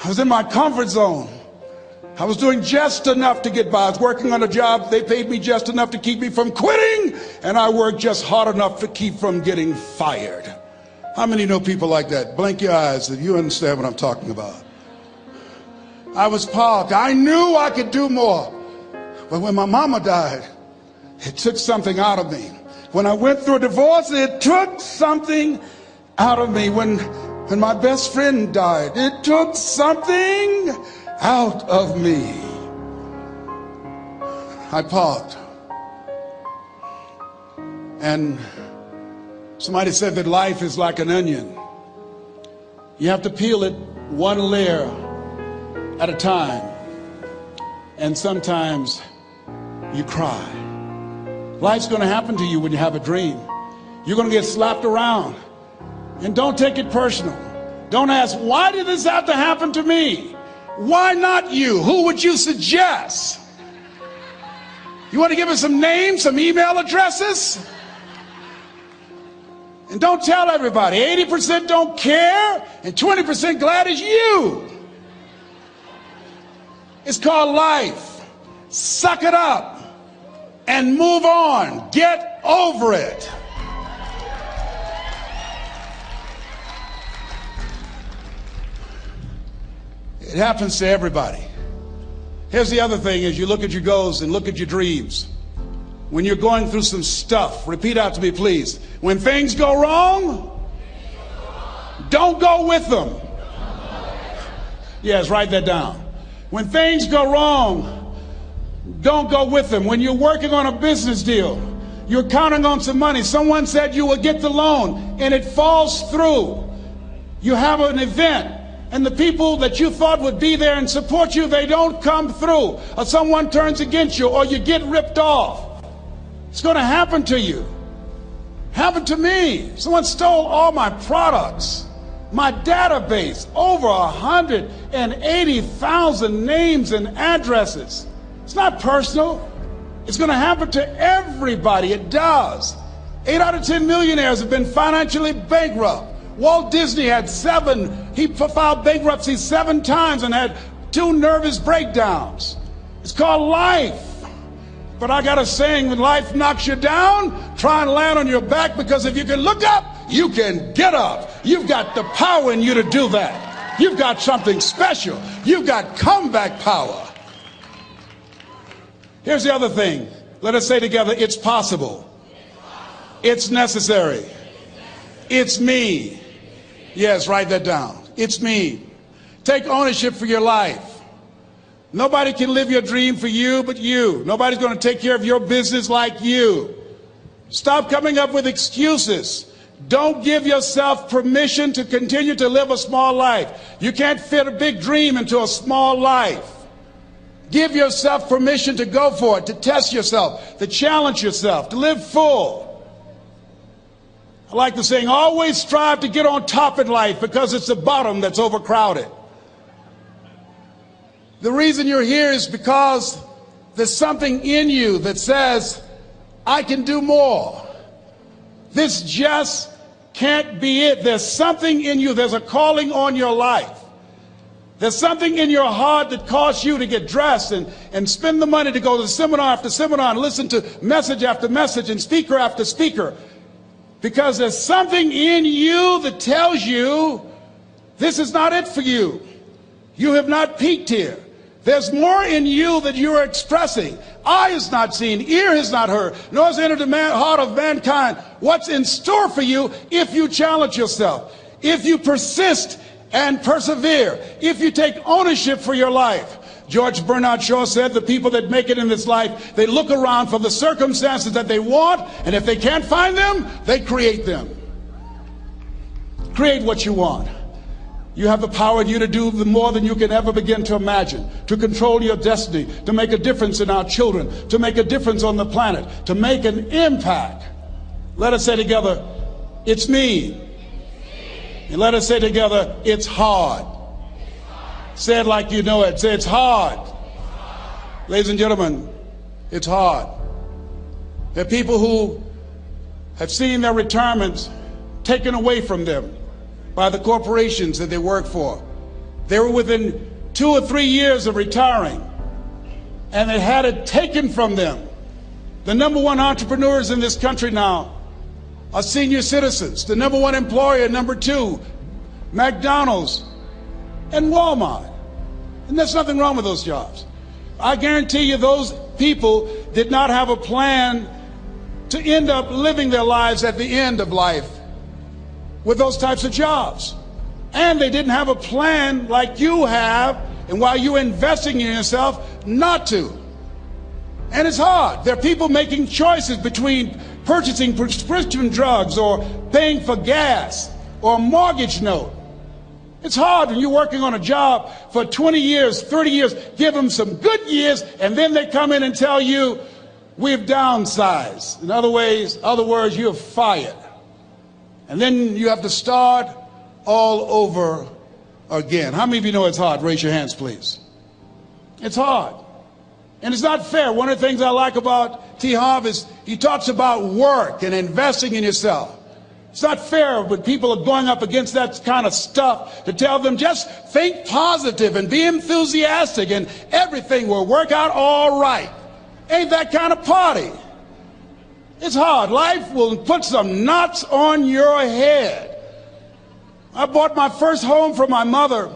I was in my comfort zone. I was doing just enough to get by. I was working on a job. They paid me just enough to keep me from quitting, and I worked just hard enough to keep from getting fired. How many know people like that? Blink your eyes if you understand what I'm talking about. I was parked. I knew I could do more. But when my mama died, it took something out of me. When I went through a divorce, it took something out of me. When my best friend died, it took something out of me. I parked. And somebody said that life is like an onion. You have to peel it one layer at a time. And sometimes you cry. Life's going to happen to you when you have a dream. You're going to get slapped around. And don't take it personal. Don't ask, why did this have to happen to me? Why not you? Who would you suggest? You want to give us some names, some email addresses? And don't tell everybody. 80% don't care and 20% glad it's you. It's called life. Suck it up and move on. Get over it. It happens to everybody. Here's the other thing: as you look at your goals and look at your dreams, when you're going through some stuff, repeat out to me, please. When things go wrong, don't go with them. Yes, write that down. When things go wrong, don't go with them. When you're working on a business deal, you're counting on some money. Someone said you will get the loan and it falls through. You have an event, and the people that you thought would be there and support you, they don't come through. Or someone turns against you, or you get ripped off. It's going to happen to you. Happened to me. Someone stole all my products, my database, over 180,000 names and addresses. It's not personal. It's going to happen to everybody. It does. 8 out of 10 millionaires have been financially bankrupt. Walt Disney had 7. He filed bankruptcy 7 times and had 2 nervous breakdowns. It's called life. But I got a saying: when life knocks you down, try and land on your back, because if you can look up, you can get up. You've got the power in you to do that. You've got something special. You've got comeback power. Here's the other thing. Let us say together, it's possible. It's necessary. It's me. Yes, write that down. It's me. Take ownership for your life. Nobody can live your dream for you but you. Nobody's going to take care of your business like you. Stop coming up with excuses. Don't give yourself permission to continue to live a small life. You can't fit a big dream into a small life. Give yourself permission to go for it, to test yourself, to challenge yourself, to live full. I like the saying, always strive to get on top in life, because it's the bottom that's overcrowded. The reason you're here is because there's something in you that says, I can do more. This just can't be it. There's something in you. There's a calling on your life. There's something in your heart that caused you to get dressed and spend the money to go to seminar after seminar and listen to message after message and speaker after speaker. Because there's something in you that tells you this is not it for you. You have not peaked here. There's more in you that you are expressing. Eye has not seen, ear has not heard, nor has entered the heart of mankind what's in store for you if you challenge yourself, if you persist and persevere, if you take ownership for your life. George Bernard Shaw said the people that make it in this life, they look around for the circumstances that they want, and if they can't find them, they create them. Create what you want. You have the power in you to do more than you can ever begin to imagine, to control your destiny, to make a difference in our children, to make a difference on the planet, to make an impact. Let us say together, it's me. And let us say together, it's hard. Say it like you know it. Say, it's hard. Ladies and gentlemen, it's hard. There are people who have seen their retirements taken away from them by the corporations that they work for. They were within 2 or 3 years of retiring, and they had it taken from them. The number one entrepreneurs in this country now are senior citizens. The number one employer, number two, McDonald's and Walmart. And there's nothing wrong with those jobs. I guarantee you those people did not have a plan to end up living their lives at the end of life with those types of jobs. And they didn't have a plan like you have, and while you're investing in yourself, not to. And it's hard. There are people making choices between purchasing prescription drugs or paying for gas or a mortgage note. It's hard when you're working on a job for 20 years, 30 years, give them some good years, and then they come in and tell you, we've downsized. In other words, you're fired. And then you have to start all over again. How many of you know it's hard? Raise your hands, please. It's hard. And it's not fair. One of the things I like about T. Harv is he talks about work and investing in yourself. It's not fair when people are going up against that kind of stuff to tell them just think positive and be enthusiastic and everything will work out all right. Ain't that kind of party. It's hard. Life will put some knots on your head. I bought my first home for my mother.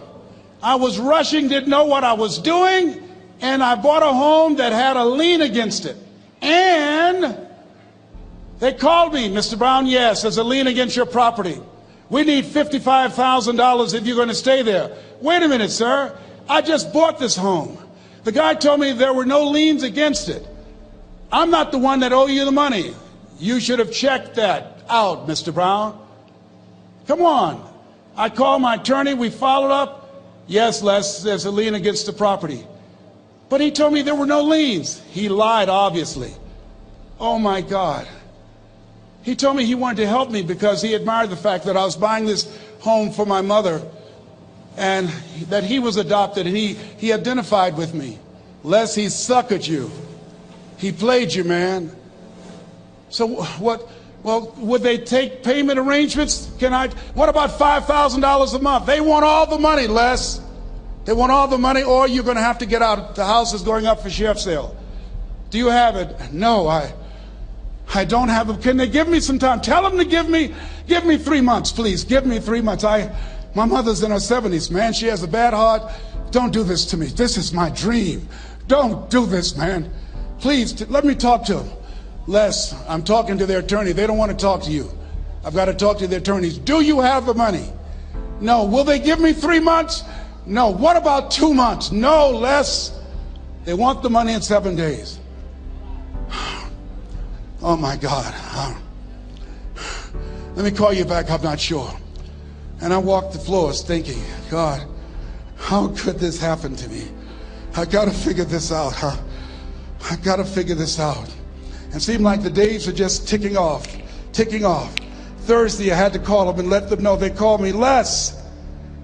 I was rushing, didn't know what I was doing, and I bought a home that had a lien against it. And they called me, Mr. Brown, yes, there's a lien against your property. We need $55,000 if you're going to stay there. Wait a minute, sir. I just bought this home. The guy told me there were no liens against it. I'm not the one that owe you the money. You should have checked that out, Mr. Brown. Come on. I called my attorney. We followed up. Yes, Les, there's a lien against the property. But he told me there were no liens. He lied, obviously. Oh, my God. He told me he wanted to help me because he admired the fact that I was buying this home for my mother and that he was adopted, and he identified with me. Les, he suckered you. He played you, man. So what? Well, would they take payment arrangements? What about $5,000 a month? They want all the money, Les. They want all the money, or you're going to have to get out. The house is going up for sheriff's sale. Do you have it? No, I don't have them. Can they give me some time? Tell them to give me 3 months, please. Give me 3 months. My mother's in her 70s, man. She has a bad heart. Don't do this to me. This is my dream. Don't do this, man. Please, let me talk to them. Les, I'm talking to their attorney. They don't want to talk to you. I've got to talk to their attorneys. Do you have the money? No. Will they give me 3 months? No. What about 2 months? No, Les. They want the money in 7 days. Oh, my God. Let me call you back. I'm not sure. And I walked the floors thinking, God, how could this happen to me? I got to figure this out, huh? I got to figure this out. It seemed like the days were just ticking off. Thursday, I had to call them and let them know. They called me, Les,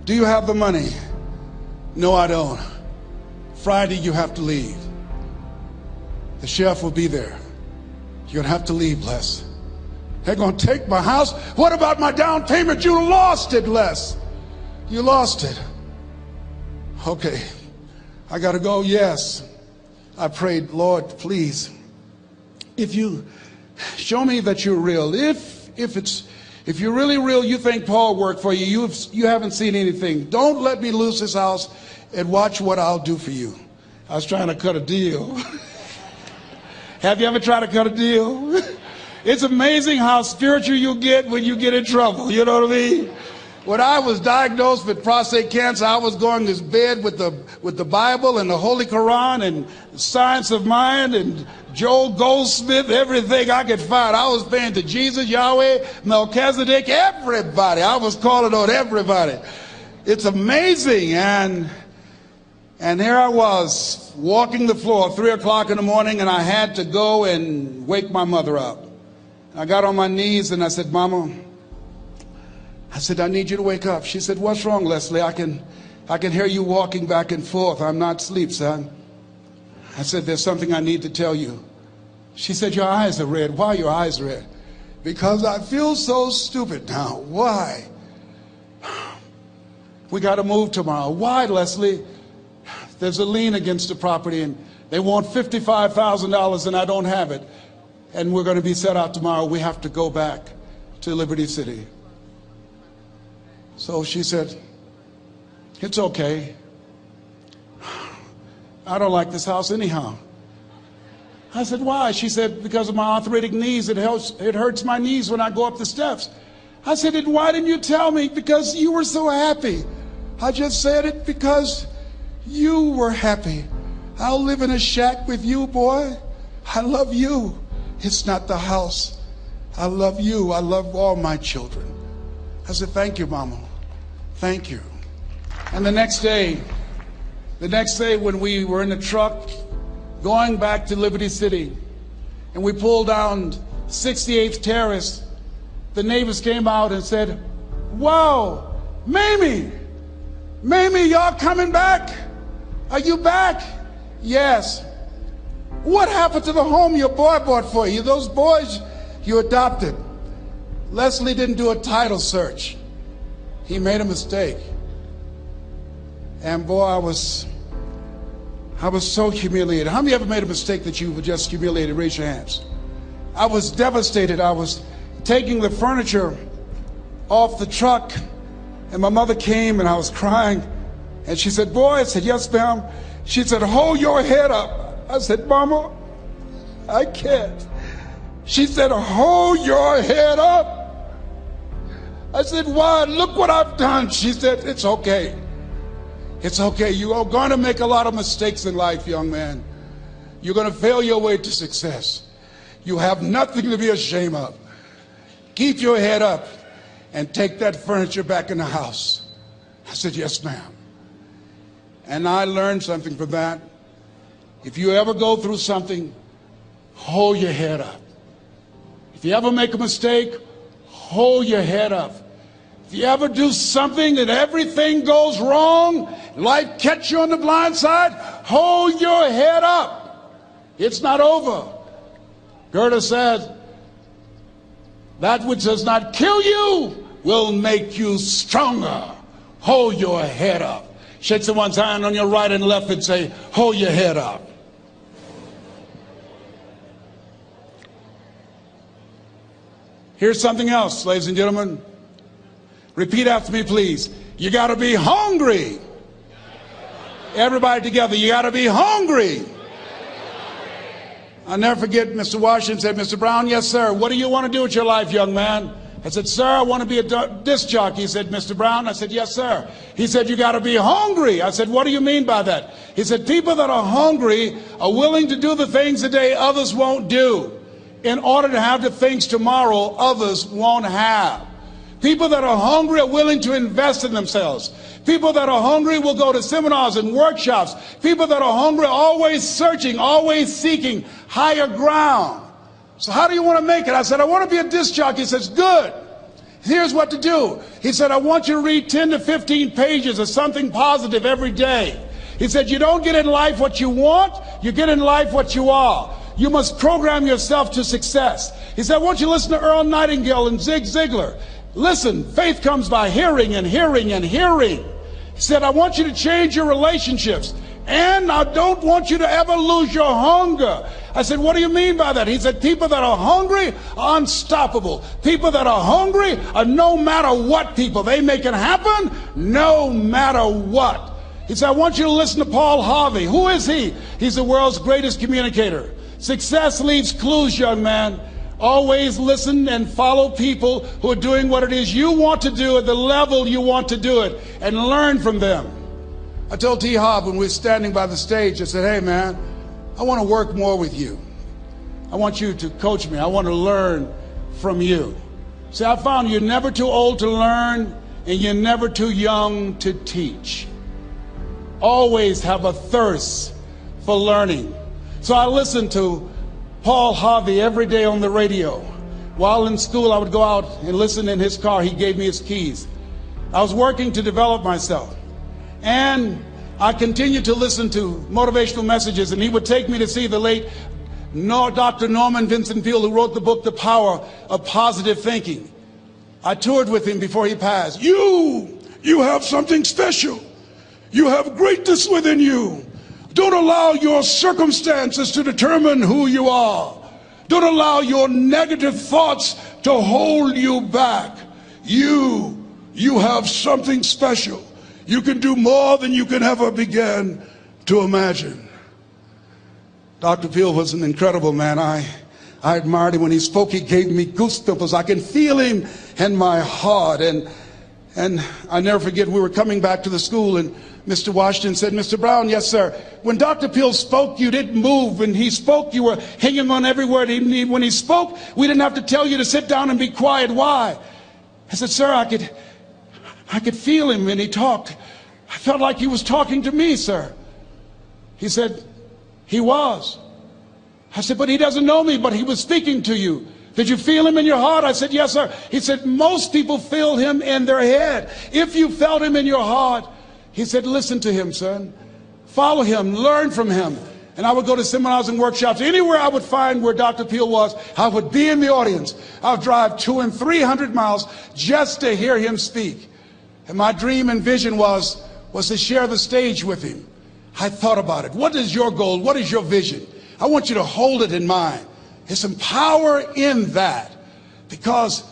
do you have the money? No, I don't. Friday, you have to leave. The sheriff will be there. You're going to have to leave, Les. They're going to take my house. What about my down payment? You lost it, Les. You lost it. Okay. I got to go. Yes. I prayed, Lord, please, if you show me that you're real, if you're really real, you think Paul worked for you, you haven't seen anything. Don't let me lose this house and watch what I'll do for you. I was trying to cut a deal. Have you ever tried to cut a deal? It's amazing how spiritual you get when you get in trouble. You know what I mean? When I was diagnosed with prostate cancer, I was going to bed with the Bible and the Holy Quran and Science of Mind and Joel Goldsmith, everything I could find. I was praying to Jesus, Yahweh, Melchizedek, everybody. I was calling on everybody. It's amazing. And here I was walking the floor 3 o'clock in the morning, and I had to go and wake my mother up. I got on my knees and I said, Mama, I said, I need you to wake up. She said, what's wrong, Leslie? I can hear you walking back and forth. I'm not asleep, son. I said, there's something I need to tell you. She said, your eyes are red. Why are your eyes red? Because I feel so stupid now. Why? we got to move tomorrow. Why, Leslie? There's a lien against the property, and they want $55,000, and I don't have it. And we're going to be set out tomorrow. We have to go back to Liberty City. So she said, it's okay. I don't like this house anyhow. I said, why? She said, because of my arthritic knees, it hurts my knees when I go up the steps. I said, and why didn't you tell me? Because you were so happy. I just said it because you were happy. I'll live in a shack with you, boy. I love you. It's not the house. I love you. I love all my children. I said, thank you, Mama. Thank you. And the next day when we were in the truck going back to Liberty City, and we pulled down 68th Terrace, the neighbors came out and said, wow, Mamie, y'all coming back? Are you back? Yes. What happened to the home your boy bought for you? Those boys you adopted. Leslie didn't do a title search. He made a mistake. And boy, I was so humiliated. How many ever made a mistake that you were just humiliated? Raise your hands. I was devastated. I was taking the furniture off the truck, and my mother came, and I was crying. And she said, boy, I said, yes, ma'am. She said, hold your head up. I said, Mama, I can't. She said, hold your head up. I said, why? Look what I've done. She said, it's okay. It's okay. You are going to make a lot of mistakes in life, young man. You're going to fail your way to success. You have nothing to be ashamed of. Keep your head up and take that furniture back in the house. I said, yes, ma'am. And I learned something from that. If you ever go through something, hold your head up. If you ever make a mistake, hold your head up. If you ever do something and everything goes wrong, life catch you on the blind side, hold your head up. It's not over. Goethe said, that which does not kill you will make you stronger. Hold your head up. Shake someone's hand on your right and left and say, hold your head up. Here's something else, ladies and gentlemen. Repeat after me, please. You got to be hungry. Everybody together, you got to be hungry. I'll never forget Mr. Washington said, Mr. Brown, yes, sir. What do you want to do with your life, young man? I said, sir, I want to be a disc jockey. He said, Mr. Brown? I said, yes, sir. He said, you got to be hungry. I said, what do you mean by that? He said, people that are hungry are willing to do the things today others won't do in order to have the things tomorrow others won't have. People that are hungry are willing to invest in themselves. People that are hungry will go to seminars and workshops. People that are hungry are always searching, always seeking higher ground. So how do you want to make it? I said, I want to be a disc jockey. He says, good. Here's what to do. He said, I want you to read 10 to 15 pages of something positive every day. He said, you don't get in life what you want, you get in life what you are. You must program yourself to success. He said, I want you to listen to Earl Nightingale and Zig Ziglar. Listen, faith comes by hearing and hearing and hearing. He said, I want you to change your relationships. And I don't want you to ever lose your hunger. I said, what do you mean by that? He said, people that are hungry are unstoppable. People that are hungry are no matter what people. They make it happen no matter what. He said, I want you to listen to Paul Harvey. Who is he? He's the world's greatest communicator. Success leaves clues, young man. Always listen and follow people who are doing what it is you want to do at the level you want to do it, and learn from them. I told T. Hobb when we were standing by the stage, I said, hey man, I want to work more with you. I want you to coach me. I want to learn from you. See, I found you're never too old to learn and you're never too young to teach. Always have a thirst for learning. So I listened to Paul Harvey every day on the radio. While in school, I would go out and listen in his car. He gave me his keys. I was working to develop myself. And I continued to listen to motivational messages, and he would take me to see the late Dr. Norman Vincent Peale, who wrote the book, The Power of Positive Thinking. I toured with him before he passed. You You have something special. You have greatness within you. Don't allow your circumstances to determine who you are. Don't allow your negative thoughts to hold you back. You have something special. You can do more than you can ever begin to imagine. Dr. Peel was an incredible man. I admired him when he spoke. He gave me goosebumps. I can feel him in my heart. And I never forget, we were coming back to the school, and Mr. Washington said, Mr. Brown, yes, sir. When Dr. Peel spoke, you didn't move. When he spoke, you were hanging on every word. When he spoke, we didn't have to tell you to sit down and be quiet. Why? I said, sir, I could feel him when he talked. I felt like he was talking to me, sir. He said, he was. I said, but he doesn't know me, but he was speaking to you. Did you feel him in your heart? I said, yes, sir. He said, most people feel him in their head. If you felt him in your heart, he said, listen to him, son. Follow him, learn from him. And I would go to seminars and workshops. Anywhere I would find where Dr. Peel was, I would be in the audience. I would drive 200 and 300 miles just to hear him speak. And my dream and vision was to share the stage with him. I thought about it. What is your goal? What is your vision? I want you to hold it in mind. There's some power in that, because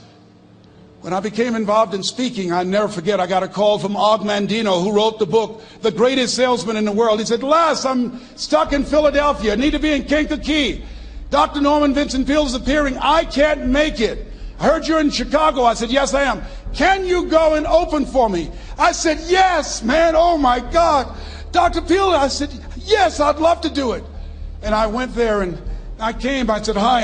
when I became involved in speaking, I never forget, I got a call from Og Mandino, who wrote the book, The Greatest Salesman in the World. He said, Les, I'm stuck in Philadelphia. I need to be in Kankakee. Dr. Norman Vincent Peale is appearing. I can't make it. I heard you're in Chicago. I said, yes, I am. Can you go and open for me? I said, yes, man. Oh, my God. Dr. Peale, I said, yes, I'd love to do it. And I went there and I came. I said, hi,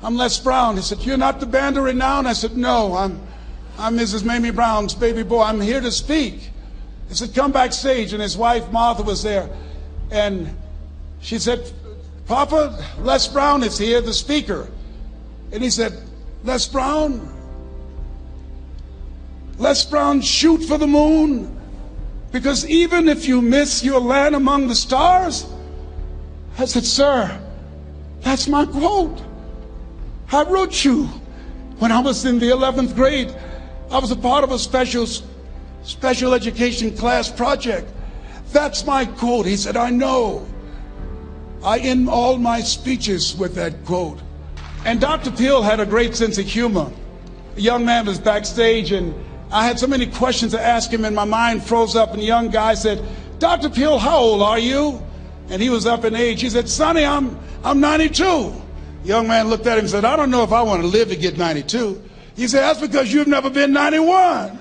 I'm Les Brown. He said, you're not the band of renown? I said, no, I'm Mrs. Mamie Brown's baby boy. I'm here to speak. He said, come backstage. And his wife, Martha, was there. And she said, Papa, Les Brown is here, the speaker. And he said, Les Brown, shoot for the moon. Because even if you miss your land among the stars. I said, sir, that's my quote. I wrote you when I was in the 11th grade. I was a part of a special education class project. That's my quote. He said, I know. I end all my speeches with that quote. And Dr. Peel had a great sense of humor. A young man was backstage, and I had so many questions to ask him, and my mind froze up, and the young guy said, Dr. Peel, how old are you? And he was up in age. He said, Sonny, I'm 92. The young man looked at him and said, I don't know if I want to live to get 92. He said, that's because you've never been 91.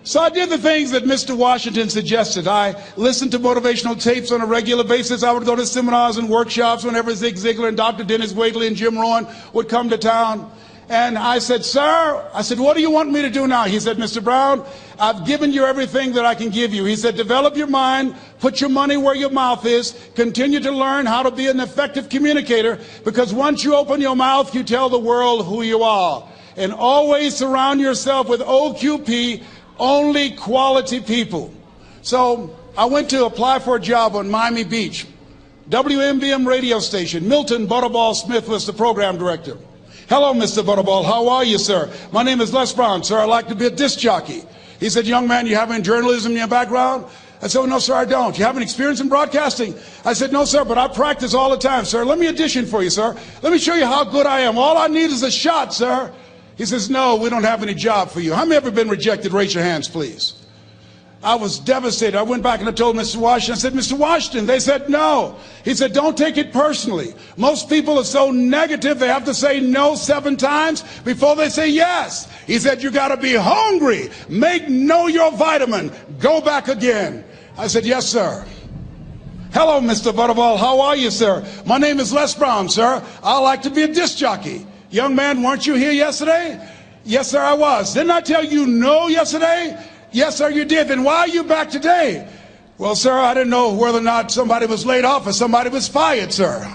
So I did the things that Mr. Washington suggested. I listened to motivational tapes on a regular basis. I would go to seminars and workshops whenever Zig Ziglar and Dr. Dennis Waitley and Jim Rohn would come to town. And I said, sir, what do you want me to do now? He said, Mr. Brown, I've given you everything that I can give you. He said, develop your mind, put your money where your mouth is, continue to learn how to be an effective communicator, because once you open your mouth, you tell the world who you are. And always surround yourself with OQP, only quality people. So I went to apply for a job on Miami Beach. WMBM radio station. Milton Butterball Smith was the program director. Hello, Mr. Butterball. How are you, sir? My name is Les Brown, sir. I'd like to be a disc jockey. He said, young man, you have any journalism in your background? I said, oh, no, sir, I don't. You have any experience in broadcasting? I said, no, sir, but I practice all the time, sir. Let me audition for you, sir. Let me show you how good I am. All I need is a shot, sir. He says, no, we don't have any job for you. How many ever been rejected? Raise your hands, please. I was devastated. I went back and I told Mr. Washington, I said, Mr. Washington, they said no. He said, don't take it personally. Most people are so negative, they have to say no 7 times before they say yes. He said, you got to be hungry. Know your vitamin. Go back again. I said, yes, sir. Hello, Mr. Butterball. How are you, sir? My name is Les Brown, sir. I like to be a disc jockey. Young man, weren't you here yesterday? Yes, sir, I was. Didn't I tell you no yesterday? Yes, sir, you did. Then why are you back today? Well, sir, I didn't know whether or not somebody was laid off or somebody was fired, sir.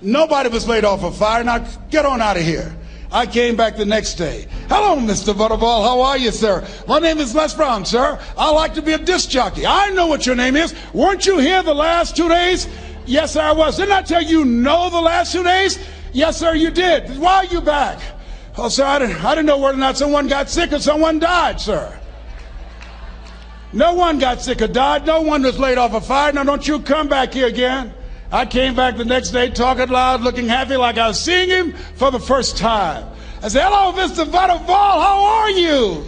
Nobody was laid off or fired. Now, get on out of here. I came back the next day. Hello, Mr. Butterball. How are you, sir? My name is Les Brown, sir. I like to be a disc jockey. I know what your name is. Weren't you here the last 2 days? Yes, sir, I was. Didn't I tell you no the last 2 days? Yes, sir, you did. Why are you back? Oh, sir, I didn't know whether or not someone got sick or someone died, sir. No one got sick or died. No one was laid off a fire. Now don't you come back here again. I came back the next day talking loud, looking happy like I was seeing him for the first time. I said, hello, Mr. Butterball, how are you?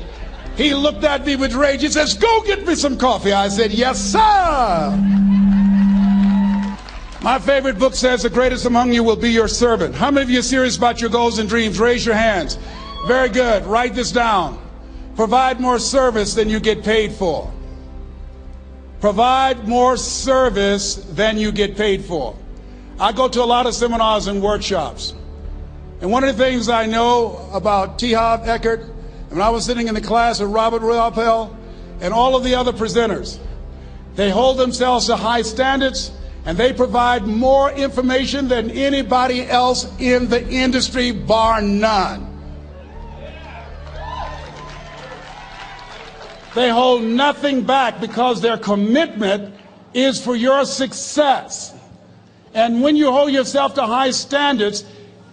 He looked at me with rage. He says, go get me some coffee. I said, yes, sir. My favorite book says the greatest among you will be your servant. How many of you are serious about your goals and dreams? Raise your hands. Very good. Write this down. Provide more service than you get paid for. Provide more service than you get paid for. I go to a lot of seminars and workshops. And one of the things I know about T. Harv Eckert, when I was sitting in the class with Robert Ruppel and all of the other presenters, they hold themselves to high standards and they provide more information than anybody else in the industry, bar none. They hold nothing back because their commitment is for your success. And when you hold yourself to high standards,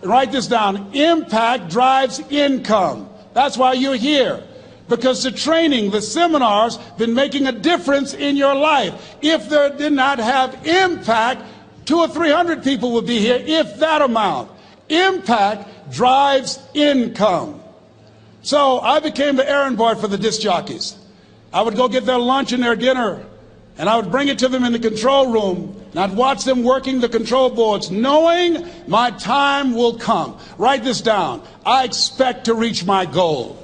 write this down, impact drives income. That's why you're here. Because the training, the seminars, been making a difference in your life. If they did not have impact, 200 or 300 people would be here, if that amount. Impact drives income. So I became the errand boy for the disc jockeys. I would go get their lunch and their dinner, and I would bring it to them in the control room, and I'd watch them working the control boards, knowing my time will come. Write this down. I expect to reach my goal.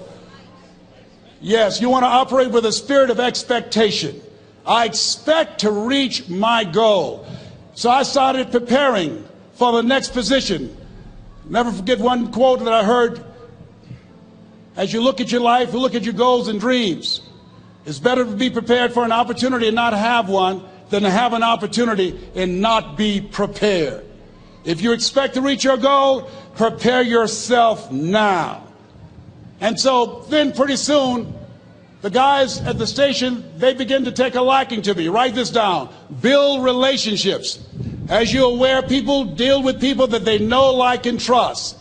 Yes, you want to operate with a spirit of expectation. I expect to reach my goal. So I started preparing for the next position. Never forget one quote that I heard. As you look at your life, you look at your goals and dreams. It's better to be prepared for an opportunity and not have one than to have an opportunity and not be prepared. If you expect to reach your goal, prepare yourself now. And so then pretty soon, the guys at the station, they begin to take a liking to me. Write this down. Build relationships. As you're aware, people deal with people that they know, like, and trust.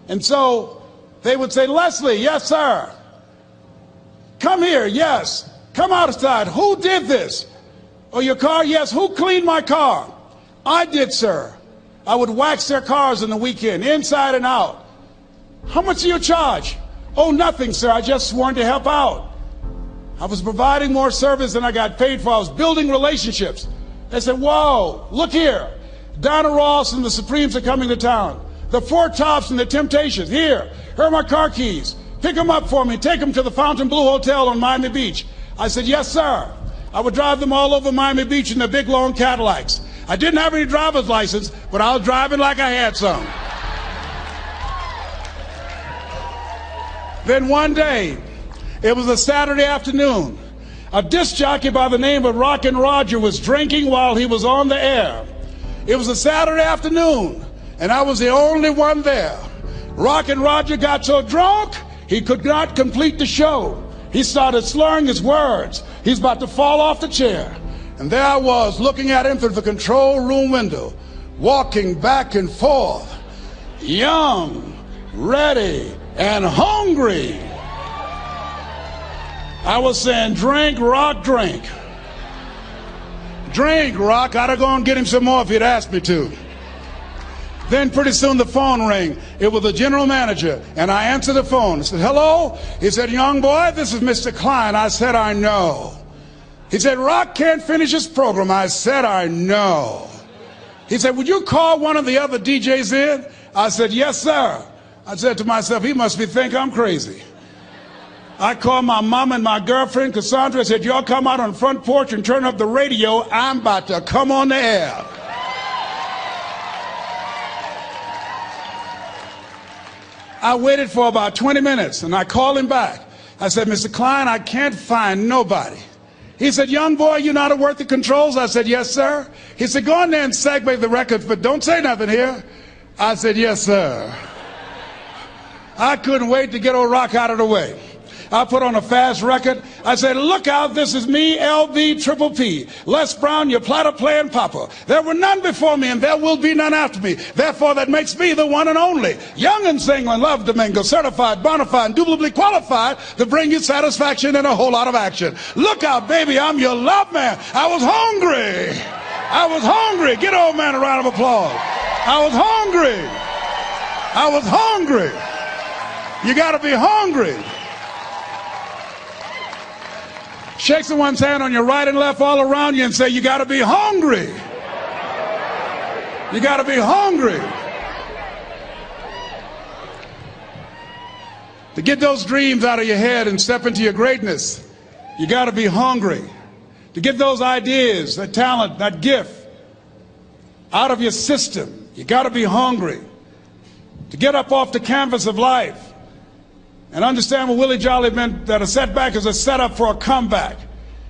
And so they would say, Leslie, yes, sir. Come here, yes. Come outside. Who did this? Oh, your car? Yes. Who cleaned my car? I did, sir. I would wax their cars on the weekend, inside and out. How much do you charge? Oh, nothing, sir. I just wanted to help out. I was providing more service than I got paid for. I was building relationships. They said, whoa, look here. Donna Ross and the Supremes are coming to town. The Four Tops and the Temptations. Here are my car keys. Pick them up for me. Take them to the Fontainebleau Hotel on Miami Beach. I said, yes, sir. I would drive them all over Miami Beach in their big, long Cadillacs. I didn't have any driver's license, but I was driving like I had some. Then one day, it was a Saturday afternoon, a disc jockey by the name of Rockin' Roger was drinking while he was on the air. It was a Saturday afternoon, and I was the only one there. Rockin' Roger got so drunk, he could not complete the show. He started slurring his words. He's about to fall off the chair. And there I was, looking at him through the control room window, walking back and forth, young, ready, and hungry. I was saying, drink, Rock, drink. Drink, Rock. I'd have gone and get him some more if he'd asked me to. Then pretty soon the phone rang. It was the general manager, and I answered the phone. I said, hello? He said, young boy, this is Mr. Klein. I said, I know. He said, Rock can't finish his program. I said, I know. He said, would you call one of the other DJs in? I said, yes, sir. I said to myself, he must think I'm crazy. I called my mom and my girlfriend, Cassandra. I said, y'all come out on the front porch and turn up the radio. I'm about to come on the air. I waited for about 20 minutes, and I called him back. I said, Mr. Klein, I can't find nobody. He said, young boy, you know how to work the controls? I said, yes, sir. He said, go in there and segue the records, but don't say nothing here. I said, yes, sir. I couldn't wait to get old Rock out of the way. I put on a fast record. I said, look out, this is me, LB Triple P, Les Brown, your platter playing papa. There were none before me and there will be none after me. Therefore, that makes me the one and only. Young and single and love to mingle, certified, bona fide, indubitably qualified to bring you satisfaction and a whole lot of action. Look out, baby, I'm your love man. I was hungry. I was hungry. Get old man a round of applause. I was hungry. I was hungry. You got to be hungry. Shake someone's hand on your right and left all around you and say, you got to be hungry. You got to be hungry. To get those dreams out of your head and step into your greatness, you got to be hungry. To get those ideas, that talent, that gift out of your system, you got to be hungry. To get up off the canvas of life and understand what Willie Jolly meant, that a setback is a setup for a comeback.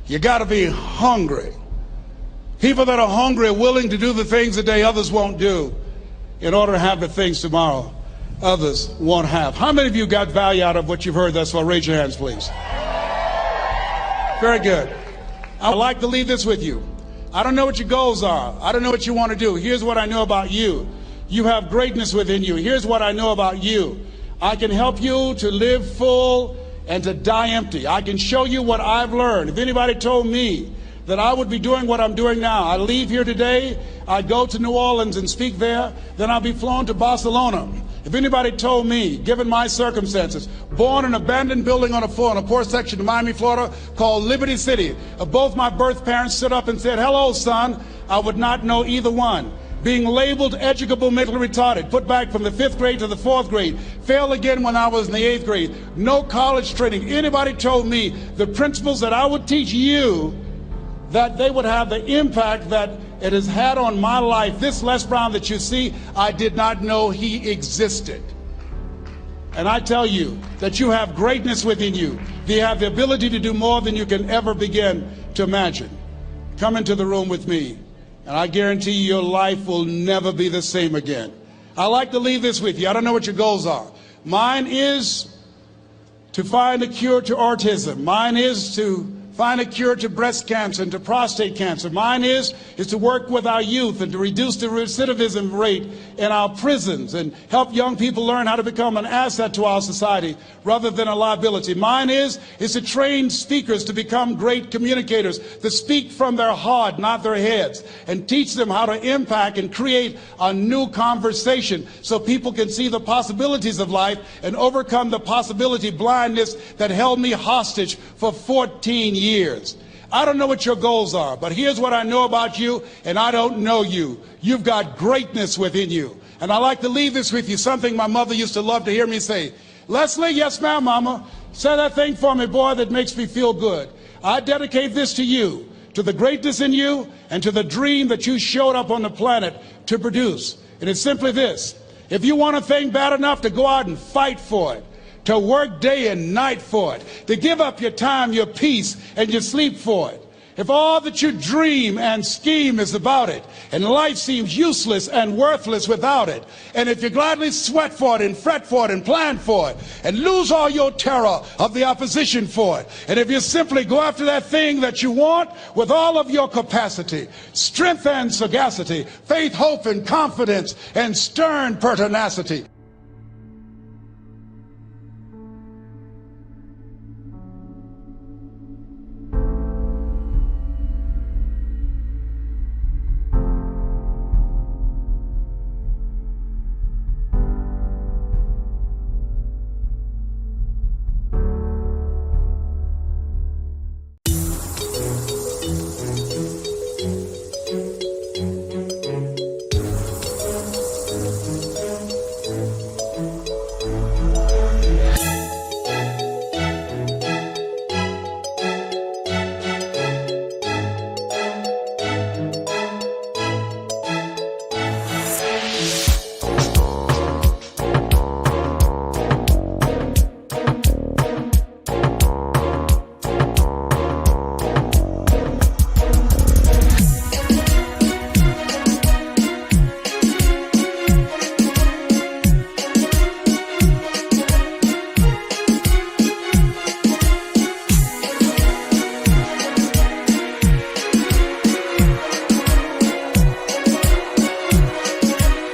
You got to be hungry. People that are hungry are willing to do the things today others won't do in order to have the things tomorrow others won't have. How many of you got value out of what you've heard thus far? Raise your hands, please. Very good. I would like to leave this with you. I don't know what your goals are. I don't know what you want to do. Here's what I know about you. You have greatness within you. Here's what I know about you. I can help you to live full and to die empty. I can show you what I've learned. If anybody told me that I would be doing what I'm doing now, I leave here today, I go to New Orleans and speak there, then I'll be flown to Barcelona. If anybody told me, given my circumstances, born in an abandoned building on a poor section of Miami, Florida, called Liberty City, if both my birth parents stood up and said, hello, son, I would not know either one. Being labeled educable mentally retarded, put back from the 5th grade to the 4th grade, failed again when I was in the 8th grade, no college training. Anybody told me the principles that I would teach you, that they would have the impact that it has had on my life. This Les Brown that you see, I did not know he existed. And I tell you that you have greatness within you. You have the ability to do more than you can ever begin to imagine. Come into the room with me, and I guarantee you your life will never be the same again. I like to leave this with you. I don't know what your goals are. Mine is to find a cure to autism. Mine is to find a cure to breast cancer and to prostate cancer. Mine is to work with our youth and to reduce the recidivism rate in our prisons and help young people learn how to become an asset to our society rather than a liability. Mine is to train speakers to become great communicators, to speak from their heart, not their heads, and teach them how to impact and create a new conversation so people can see the possibilities of life and overcome the possibility blindness that held me hostage for 14 years. I don't know what your goals are, but here's what I know about you, and I don't know you. You've got greatness within you. And I like to leave this with you, something my mother used to love to hear me say. Leslie, yes ma'am, mama. Say that thing for me, boy, that makes me feel good. I dedicate this to you, to the greatness in you, and to the dream that you showed up on the planet to produce. And it's simply this. If you want a thing bad enough to go out and fight for it, to work day and night for it, to give up your time, your peace, and your sleep for it. If all that you dream and scheme is about it, and life seems useless and worthless without it, and if you gladly sweat for it and fret for it and plan for it, and lose all your terror of the opposition for it, and if you simply go after that thing that you want with all of your capacity, strength and sagacity, faith, hope, and confidence, and stern pertinacity,